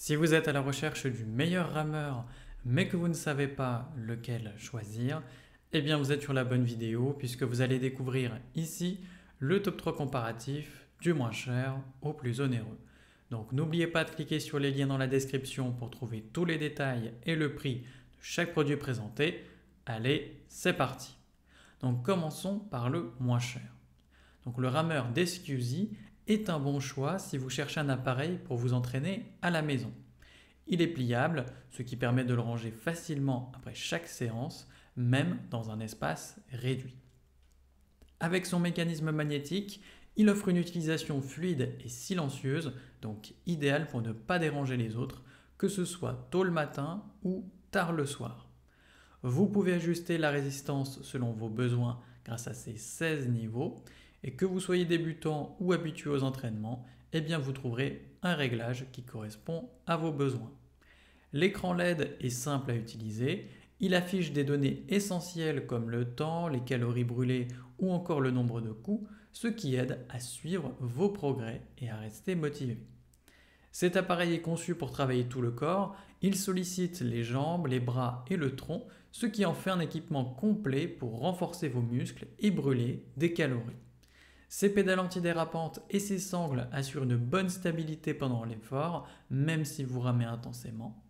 Si vous êtes à la recherche du meilleur rameur, mais que vous ne savez pas lequel choisir, eh bien vous êtes sur la bonne vidéo puisque vous allez découvrir ici le top 3 comparatif du moins cher au plus onéreux. Donc n'oubliez pas de cliquer sur les liens dans la description pour trouver tous les détails et le prix de chaque produit présenté. Allez, c'est parti. Donc commençons par le moins cher. Donc le rameur d'Escusy est un bon choix si vous cherchez un appareil pour vous entraîner à la maison. Il est pliable, ce qui permet de le ranger facilement après chaque séance, même dans un espace réduit. Avec son mécanisme magnétique, il offre une utilisation fluide et silencieuse, donc idéale pour ne pas déranger les autres, que ce soit tôt le matin ou tard le soir. Vous pouvez ajuster la résistance selon vos besoins grâce à ces 16 niveaux, et que vous soyez débutant ou habitué aux entraînements, eh bien vous trouverez un réglage qui correspond à vos besoins. L'écran LED est simple à utiliser, il affiche des données essentielles comme le temps, les calories brûlées ou encore le nombre de coups, ce qui aide à suivre vos progrès et à rester motivé. Cet appareil est conçu pour travailler tout le corps, il sollicite les jambes, les bras et le tronc, ce qui en fait un équipement complet pour renforcer vos muscles et brûler des calories. Ses pédales antidérapantes et ses sangles assurent une bonne stabilité pendant l'effort, même si vous ramez intensément.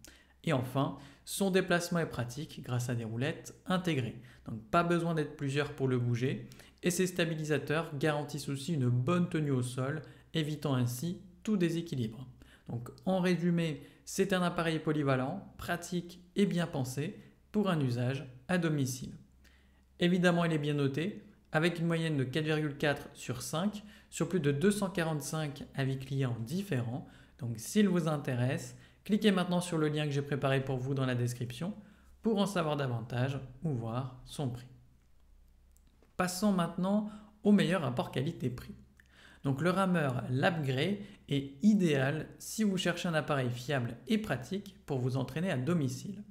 Et enfin, son déplacement est pratique grâce à des roulettes intégrées. Donc pas besoin d'être plusieurs pour le bouger. Et ses stabilisateurs garantissent aussi une bonne tenue au sol, évitant ainsi tout déséquilibre. Donc en résumé, c'est un appareil polyvalent, pratique et bien pensé pour un usage à domicile. Évidemment, il est bien noté, avec une moyenne de 4,4 sur 5 sur plus de 245 avis clients différents. Donc s'il vous intéresse, cliquez maintenant sur le lien que j'ai préparé pour vous dans la description pour en savoir davantage ou voir son prix. Passons maintenant au meilleur rapport qualité-prix. Donc le rameur LabGray est idéal si vous cherchez un appareil fiable et pratique pour vous entraîner à domicile.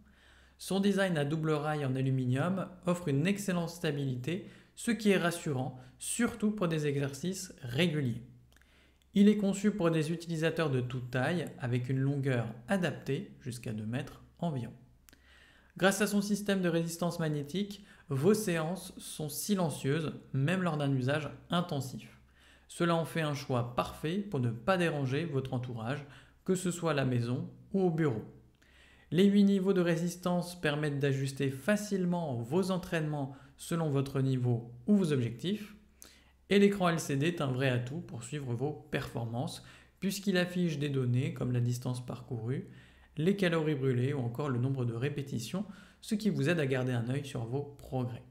Son design à double rail en aluminium offre une excellente stabilité, ce qui est rassurant, surtout pour des exercices réguliers. Il est conçu pour des utilisateurs de toute taille avec une longueur adaptée jusqu'à 2 mètres environ. Grâce à son système de résistance magnétique, vos séances sont silencieuses même lors d'un usage intensif. Cela en fait un choix parfait pour ne pas déranger votre entourage, que ce soit à la maison ou au bureau. Les 8 niveaux de résistance permettent d'ajuster facilement vos entraînements selon votre niveau ou vos objectifs. Et l'écran LCD est un vrai atout pour suivre vos performances puisqu'il affiche des données comme la distance parcourue, les calories brûlées ou encore le nombre de répétitions, ce qui vous aide à garder un œil sur vos progrès.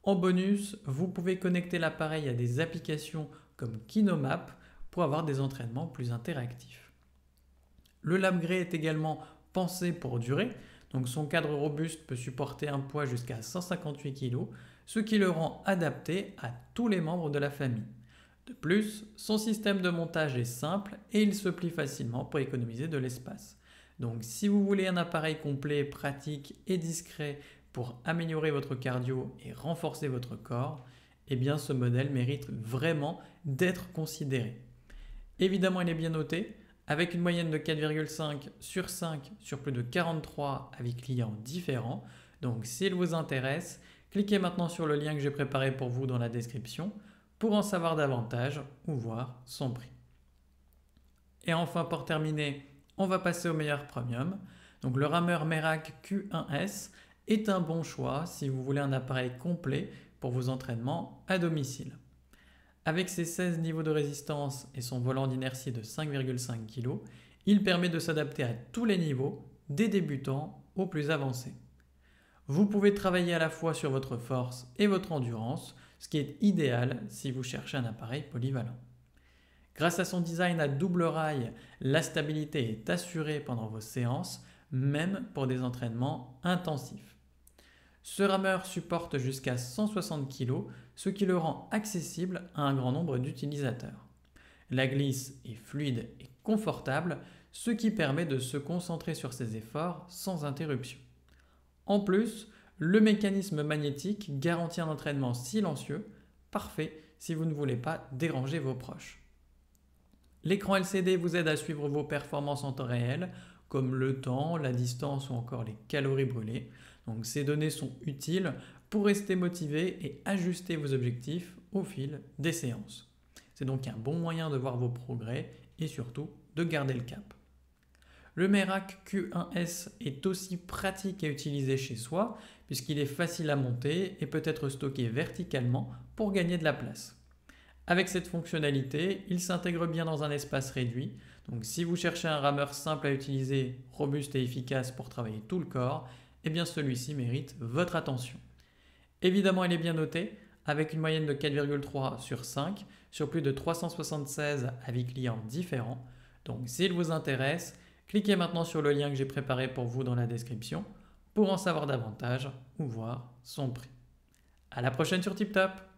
En bonus, vous pouvez connecter l'appareil à des applications comme KinoMap pour avoir des entraînements plus interactifs. Le LabGray est également pensé pour durer, donc son cadre robuste peut supporter un poids jusqu'à 158 kg, ce qui le rend adapté à tous les membres de la famille. De plus, son système de montage est simple et il se plie facilement pour économiser de l'espace. Donc si vous voulez un appareil complet, pratique et discret pour améliorer votre cardio et renforcer votre corps, eh bien ce modèle mérite vraiment d'être considéré. Évidemment, il est bien noté, avec une moyenne de 4,5 sur 5 sur plus de 43 avis clients différents. Donc s'il vous intéresse, cliquez maintenant sur le lien que j'ai préparé pour vous dans la description pour en savoir davantage ou voir son prix. Et enfin pour terminer, on va passer au meilleur premium. Donc le rameur Merak Q1S est un bon choix si vous voulez un appareil complet pour vos entraînements à domicile. Avec ses 16 niveaux de résistance et son volant d'inertie de 5,5 kg, il permet de s'adapter à tous les niveaux, des débutants aux plus avancés. Vous pouvez travailler à la fois sur votre force et votre endurance, ce qui est idéal si vous cherchez un appareil polyvalent. Grâce à son design à double rail, la stabilité est assurée pendant vos séances, même pour des entraînements intensifs. Ce rameur supporte jusqu'à 160 kg, ce qui le rend accessible à un grand nombre d'utilisateurs. La glisse est fluide et confortable, ce qui permet de se concentrer sur ses efforts sans interruption. En plus, le mécanisme magnétique garantit un entraînement silencieux, parfait si vous ne voulez pas déranger vos proches. L'écran LCD vous aide à suivre vos performances en temps réel, comme le temps, la distance ou encore les calories brûlées. Donc ces données sont utiles pour rester motivé et ajuster vos objectifs au fil des séances. C'est donc un bon moyen de voir vos progrès et surtout de garder le cap. Le Merak Q1S est aussi pratique à utiliser chez soi puisqu'il est facile à monter et peut être stocké verticalement pour gagner de la place. Avec cette fonctionnalité, il s'intègre bien dans un espace réduit, donc si vous cherchez un rameur simple à utiliser, robuste et efficace pour travailler tout le corps, eh bien celui-ci mérite votre attention. Évidemment, il est bien noté, avec une moyenne de 4,3 sur 5, sur plus de 376 avis clients différents. Donc s'il vous intéresse, cliquez maintenant sur le lien que j'ai préparé pour vous dans la description pour en savoir davantage ou voir son prix. À la prochaine sur TipTop!